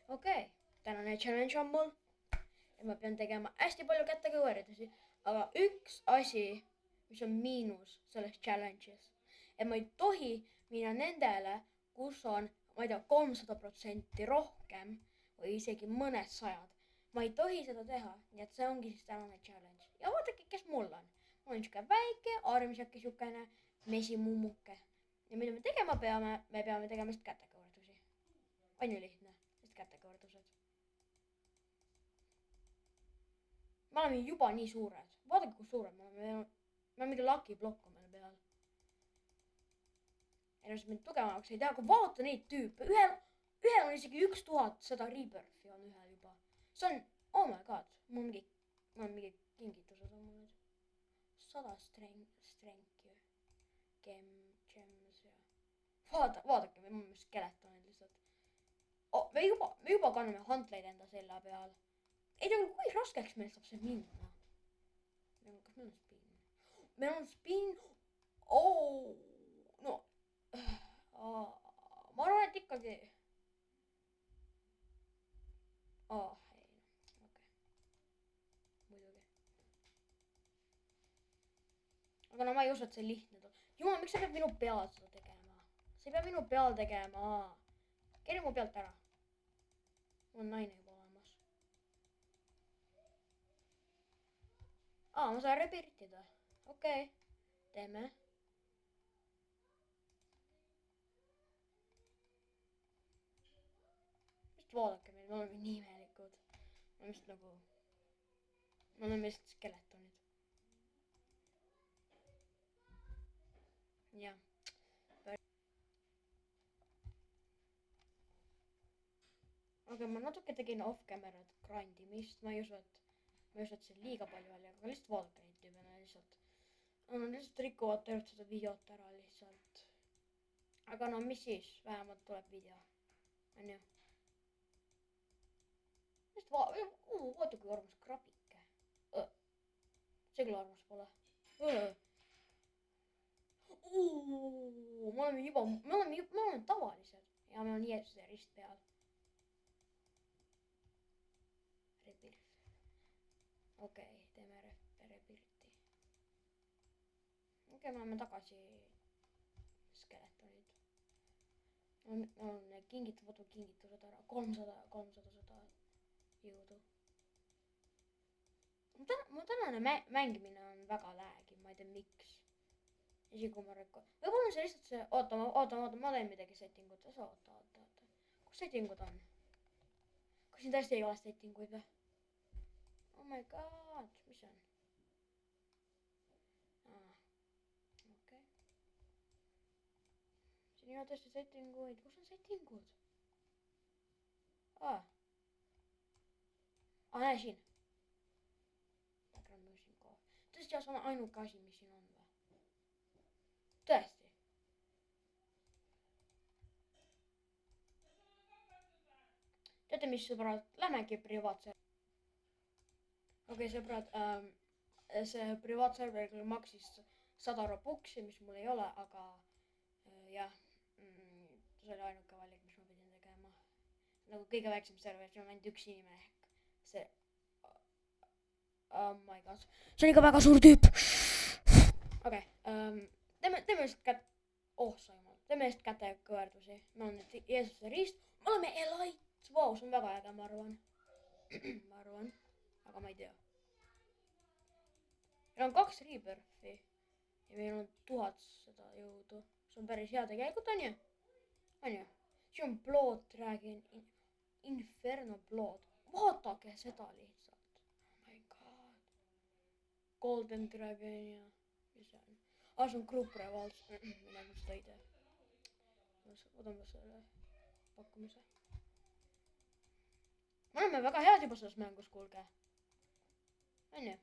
okei, tänane challenge on mul, et ma pean tegema hästi palju kätega kõverdusi, aga üks asi, mis on miinus selles challenge'is, et ma ei tohi minna nendele, kus on, ma ei tea, 300% rohkem või isegi mõned sajad. Ma ei tohi seda teha, nii et see ongi siis tänane challenge. Ja vaadake, kes mul on. Mul on niisugune väike, armsake niisugune mesimummuke. Ja mida me tegema peame? Me peame tegema just kätekõverdusi. On ju lihtne? Just kätekõverdused. Me oleme juba nii suured. Vaadake, kui suured me oleme. Me on mingi laki blokk on meil peal. Ennast mind tugevamaks ei tea, aga vaata neid tüüpe. Ühel on isegi 1100 rebirthi on ühel juba. See on, oh my god, mul on mingi kingitused on mul nüüd. 100 strength ju. Gems ja. Vaadake, me oleme skeletonid lihtsalt. Oh, me juba kanname hantleid enda selja peal. Ei tea, kui raskeks meil saab see minna. Kas meil on spin? Meil on spin. Oh, no. Ma arvan, et ikkagi. Ei, okei. Muidugi. Aga no ma ei usu, et see lihtne tuleb. Jumal, miks sa pead minu peal seda tegema? Sa ei pea minu peal tegema. Keri mu pealt ära. Mul on naine juba olemas. Ma saan rebirtida. Okei. Teeme. Just vaadake meil, me oleme nii imelikud. Me oleme vist nagu... Me oleme vist skeletonid. Jah. Aga ma natuke tegin off-camera grindimist. Ma ei usu, et see liiga palju oli, aga lihtsalt vaadake neid tüübe, nad lihtsalt rikuvad tervet seda videot ära lihtsalt. Aga no mis siis, vähemalt tuleb video. On ju? Lihtsalt vaata kui armas krabike. See küll armas pole. Me oleme tavalised ja meil on Jeesuse rist peal. Rebirth. Okei, teeme rebirthi. Okei, me oleme tagasi skeletonid. On kingitused ära. 300 jõudu. Mu tänane mängimine on väga läägi, ma ei tea miks. Isegi kui ma võib-olla on see lihtsalt see, oota, ma teen midagi settingutes, oota. Kus settingud on? Kas siin tõesti ei ole settinguid või? Oh my god, mis see on? Okei. Siin ei ole tõesti settinguid, kus on settingud? Näe siin. Tõesti, see on ainuke asi, mis siin on või? Tõesti. Teate mis sõbrad, lähmegi privaatserveri. Okei, sõbrad, see privaatserveri küll maksis 100 robuxi, mis mul ei ole, aga jah, see oli ainuke valik, mis ma pidin tegema. Nagu kõige väiksem server, siin on ainult üks inimene ehk see. Oh my god, see on ikka väga suur tüüp. Okei, teeme just teeme just kätekõverdusi. Me oleme nüüd Jeesuse rist, me oleme elite. Vau, see on väga äge, ma arvan, aga ma ei tea. Meil on 2 rebirthi ja meil on 1100 jõudu. See on päris hea tegelikult, on ju? See on Blood Dragon, Inferno Blood. Vaadake seda lihtsalt. Oh my god. Golden Dragon ja mis see on? See on Group Revolts. Mina küll seda ei tea. Võtame selle pakkumise. Me oleme väga head juba selles mängus, kuulge. On ju?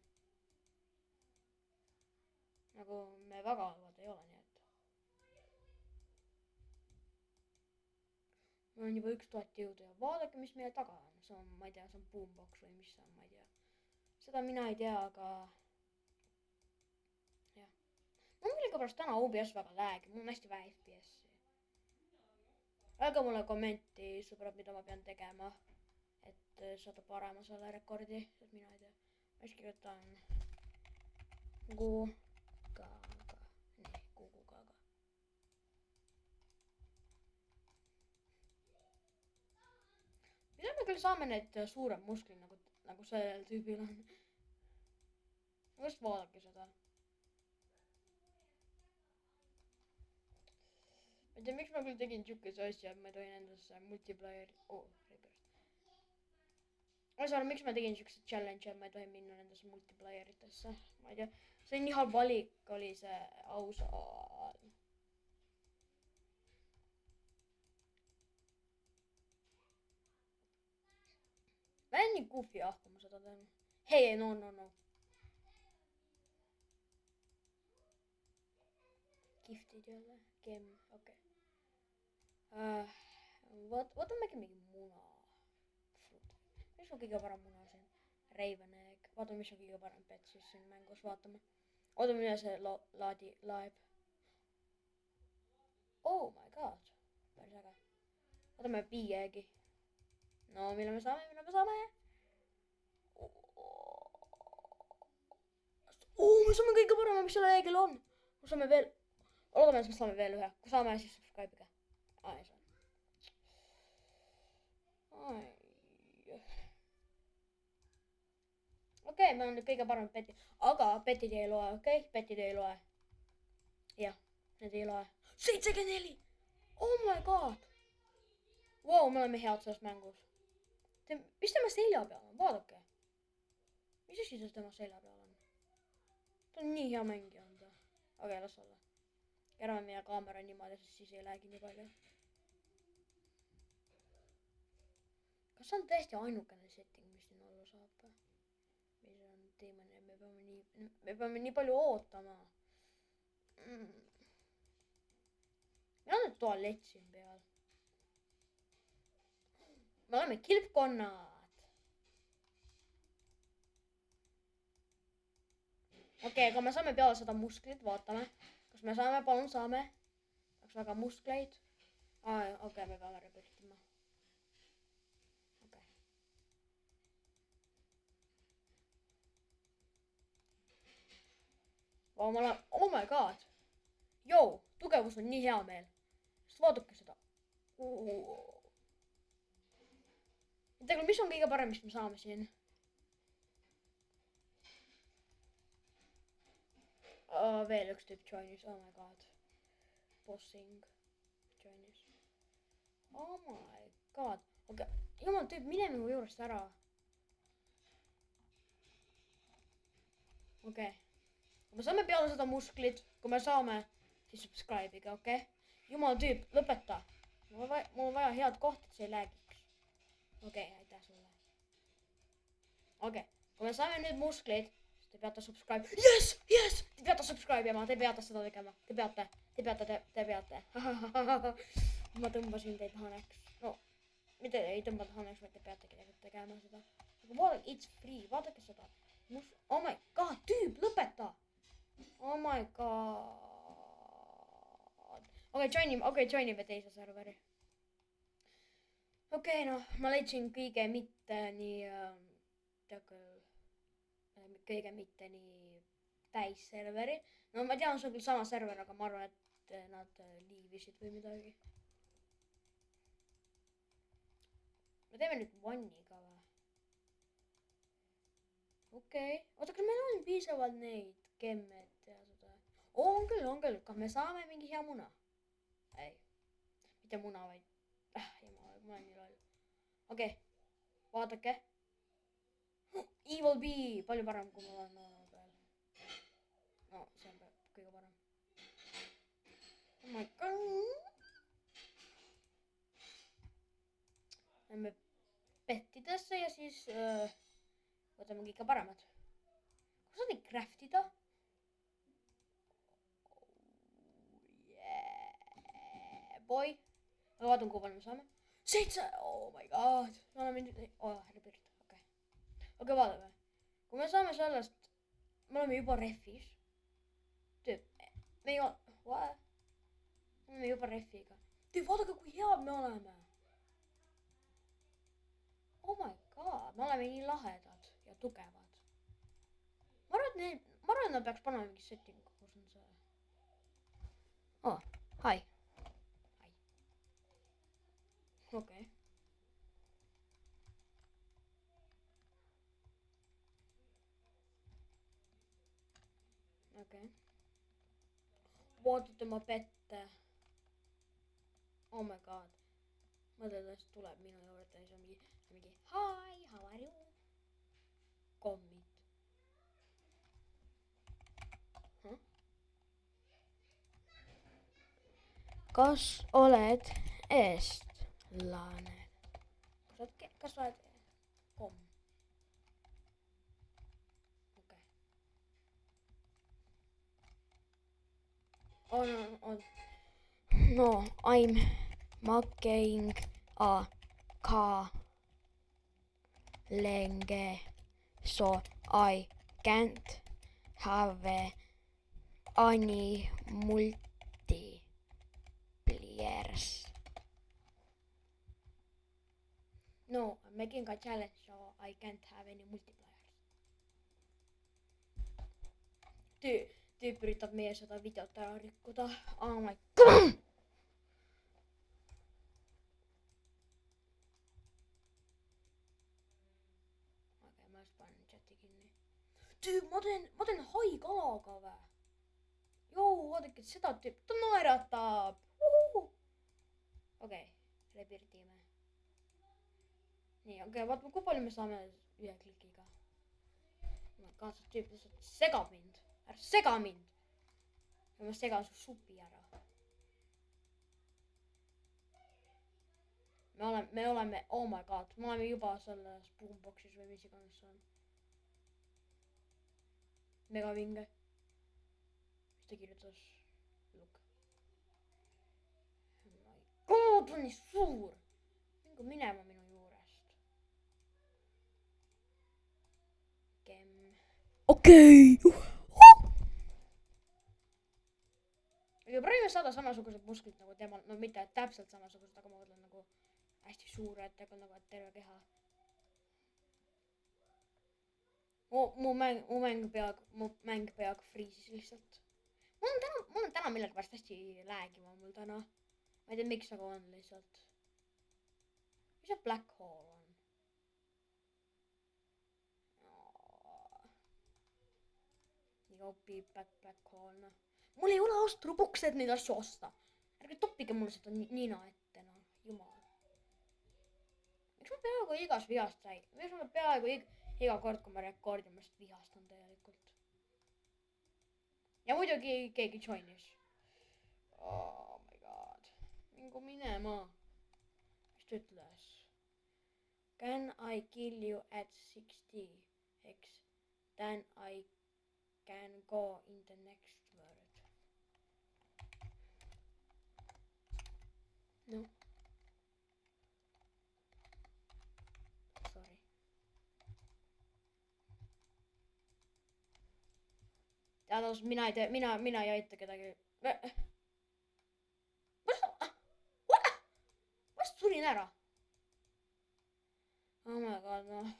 Nagu me väga halvad ei ole, nii et. Meil on juba 1000 jõudu ja vaadake, mis meie taga on. See on, ma ei tea, see on boombox või mis see on, ma ei tea. Seda mina ei tea, aga... Jah. Mul on millegipärast täna OBS väga läägi, mul on hästi vähe FPS-i. Öelge mulle kommenti, sõbrad, mida ma pean tegema, et saada parema selle rekordi, et mina ei tea. Ma siis kirjutan Gugaga, nii, Gugaga. Millal me küll saame need suurem musklid nagu sellel tüübil on? Just vaadake seda. Ma ei tea, miks ma küll tegin siukese asja, et ma ei tohi endasse multiplayeri... ma saan aru, miks ma tegin siukse challenge, et ma ei tohi minna nendesse multiplayeritesse. Ma ei tea, see nii halb valik oli see ausalt. Ma olen nii goofy kui ma seda teen. Hei, no. Gifted jälle, gem, okei. Võtamegi mingi muna. Mis on kõige parem muna siin? Raven egg. Vaatame, mis on kõige parem pet siis siin mängus, vaatame. Ootame, mida see laeb. Oh my god. Päris äge. Vaatame bee egg'i. No, mille me saame? Me saame kõige parema, mis selle egg'il on. Me saame veel... Ootame, et me saame veel ühe. Kui saame, siis subscribe'ige. Ei saa. Okei, me on nüüd kõige parem petid. Aga petid ei loe, okei? Petid ei loe. Jah, need ei loe. 74! Oh my god! Wow, me oleme head selles mängus. Mis tema selja peal on? Vaadake. Mis asi see tema selja peal on? Ta on nii hea mängija on ta. Okei, las olla. Kerame meie kaamera niimoodi, sest siis ei läägi nii palju. Kas see on tõesti ainukene setting, mis siin olla saab? Mis on teemane, me peame nii palju ootama. Meil on nüüd tualett siin peal. Me oleme kilpkonnad. Okei, aga me saame peale seda musklit, vaatame. Kas me saame, palun saame. Tahaks väga muskleid. Okei, me peame repetitima. Okei. Oh my god. Jou, tugevus on nii hea meil. Sest vaadake seda. Tegelikult, mis on kõige parem, mis me saame siin? Veel üks tüüp joinis, oh my god. Bossing joinis. Oh my god. Okei, jumal tüüp, mine minu juurest ära. Okei. Kui me saame peale seda musklit, kui me saame, siis subscribe'iga, okei? Jumal tüüp, lõpeta. Mul on vaja head kohta, et see ei läägiks. Okei, aitäh sulle. Okei, kui me saame nüüd muskleid, siis te peate subscribe. Yes! Te peate subscribe ima, te peate seda tegema. Te peate. Ma tõmbasin teid haneks. No, mitte ei tõmbanud haneks, vaid te peategi tegema seda. Aga vaadake, it's free, vaadake seda. Oh my god, tüüp, lõpeta! Oh my god. Okei, joinime teise serveri. Okei, noh, ma leidsin kõige mitte nii täisserveri. No ma tean, see on küll sama server, aga ma arvan, et nad liivisid või midagi. Me teeme nüüd One'iga või? Okei. Oota, kas meil on piisavalt neid gemmed ja seda? On küll. Kas me saame mingi hea muna? Ei. Mitte muna, vaid... Jumal, ma olen nii loll. Okei. Vaadake. Evil Bee. Palju parem, kui mul on veel. No, see on kõige parem. Oh my god. Lähme pettidesse ja siis võtame kõige paremad. Kus on neid craft ida? Yeah, boy. Ma vaatan, kui palju me saame. 7! Oh my god. Me oleme nüüd... repirt. Okei, vaadame. Kui me saame sellest... Me oleme juba refis. Tüüp. Me oleme juba refiga. vaadake kui head me oleme. Oh my god, me oleme nii lahedad ja tugevad. Ma arvan, et nad peaks panema mingi setting, kus on see. Oh, hi. Okei. Okei. Vaatate ma pette. Oh my god. Mõtled, et tuleb minu juurde ja siis on mingi hi, how are you? Kommid. Huh? Kas oled eestlane? Kas oled komm? Okei. On. No, I'm making a lenge, so I can't have any multipliers. No, I'm making a challenge, so I can't have any multipliers. Tüüp üritab meie seda videot ära rikkuda. Oh my god! Okei, ma just panen chati kinni. Tüüp, ma teen hai kalaga vä? Joo, vaadake seda tüüp, ta naeratab. Okei, rebirdiime. Nii, okei, vaatame, kui palju me saame ühe klikiga. Ma kaasas tüüp lihtsalt segab mind. Ära sega mind. Ja ma segan su supi ära. Me oleme, oh my god, me oleme juba selles boomboxis või mis iganes see on. Mega vinge. Mis ta kirjutas? Look. Oh my god, on nii suur. Mingu minema minu juurest. Okei. Aga proovime saada samasugused musklid nagu temal, no mitte täpselt samasugused, aga ma mõtlen nagu hästi suured, aga nagu terve keha. Mu mäng peaaegu friisis lihtsalt. Mul on täna millegipärast hästi läägima mul täna. Ma ei tea, miks nagu on lihtsalt. Mis see black hole on? Nii kaupi black hole, noh. Mul ei ole ostrubuks, et neid asju osta. Ärge toppige mulle seda nina ette, noh. Jumal. Miks ma peaaegu igas vihast sai? Miks ma peaaegu iga kord, kui ma rekordin, ma lihtsalt vihastan täielikult. Ja muidugi keegi joinis. Oh my god. Mingu minema. Mis ta ütles? Can I kill you at 60x? Then I can go in the next world. No. Sorry. Teadus, mina ei aita kedagi. Ma surin ära. Oh my god, no.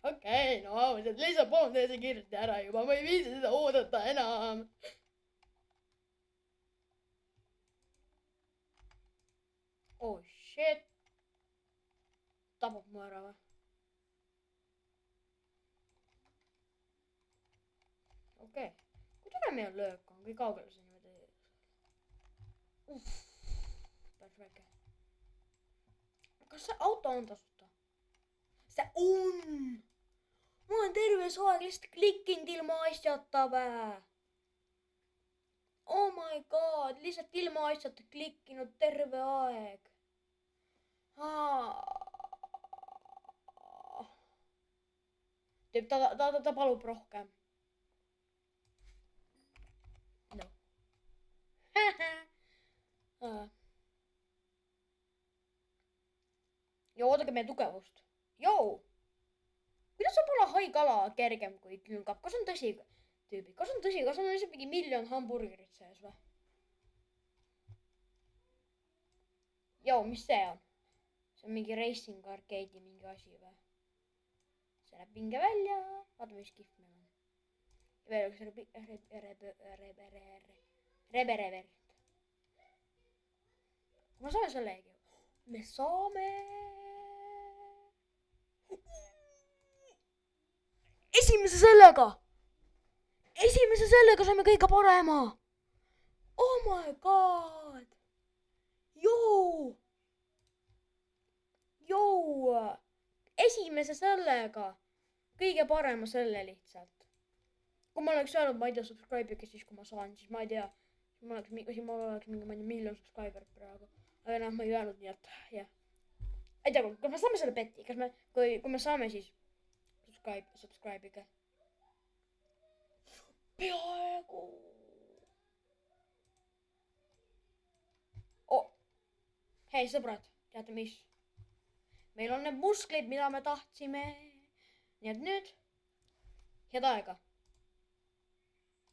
Okei, no see lihtsalt polnud täiesti kiiresti ära juba, ma ei viisi seda oodata enam. Oh shit. Tapab mu ära või? Okei. Kui tore meie löök on, kui kaugele see niimoodi. Päris väike. Kas see auto on tasuta? See on! Ma olen terve see aeg lihtsalt klikkinud ilma asjata vä. Oh my god, lihtsalt ilma asjata klikkinud terve aeg. Ta palub rohkem. No. Ja oodake meie tugevust. Jou! Kuidas saab olla hai kala kergem kui külmkapp? Kas on tõsi, tüübid? Kas on tõsi? Kas on lihtsalt mingi 1 000 000 hamburgerit sees või? Joo, mis see on? See on mingi Racing Arcade'i mingi asi või? See näeb vinge välja. Vaata, mis kihv meil on. Ja veel üks reberever. Kui me saame sellegi. Me saame... Esimese sellega saime kõige parema. Oh my god. Joo. Esimese sellega. Kõige parema selle lihtsalt. Kui ma oleks saanud, ma ei tea, subscribe'iga siis, kui ma saan, siis ma ei tea. Ma oleks mingi, ma ei tea, miljon subscriberit praegu. Aga noh, ma ei öelnud, nii et jah. Ei tea, kas me saame selle peti? Kas me, kui me saame siis subscribe'iga? Peaaegu. Oh. Hei sõbrad, teate mis? Meil on need musklid, mida me tahtsime. Nii et nüüd, head aega.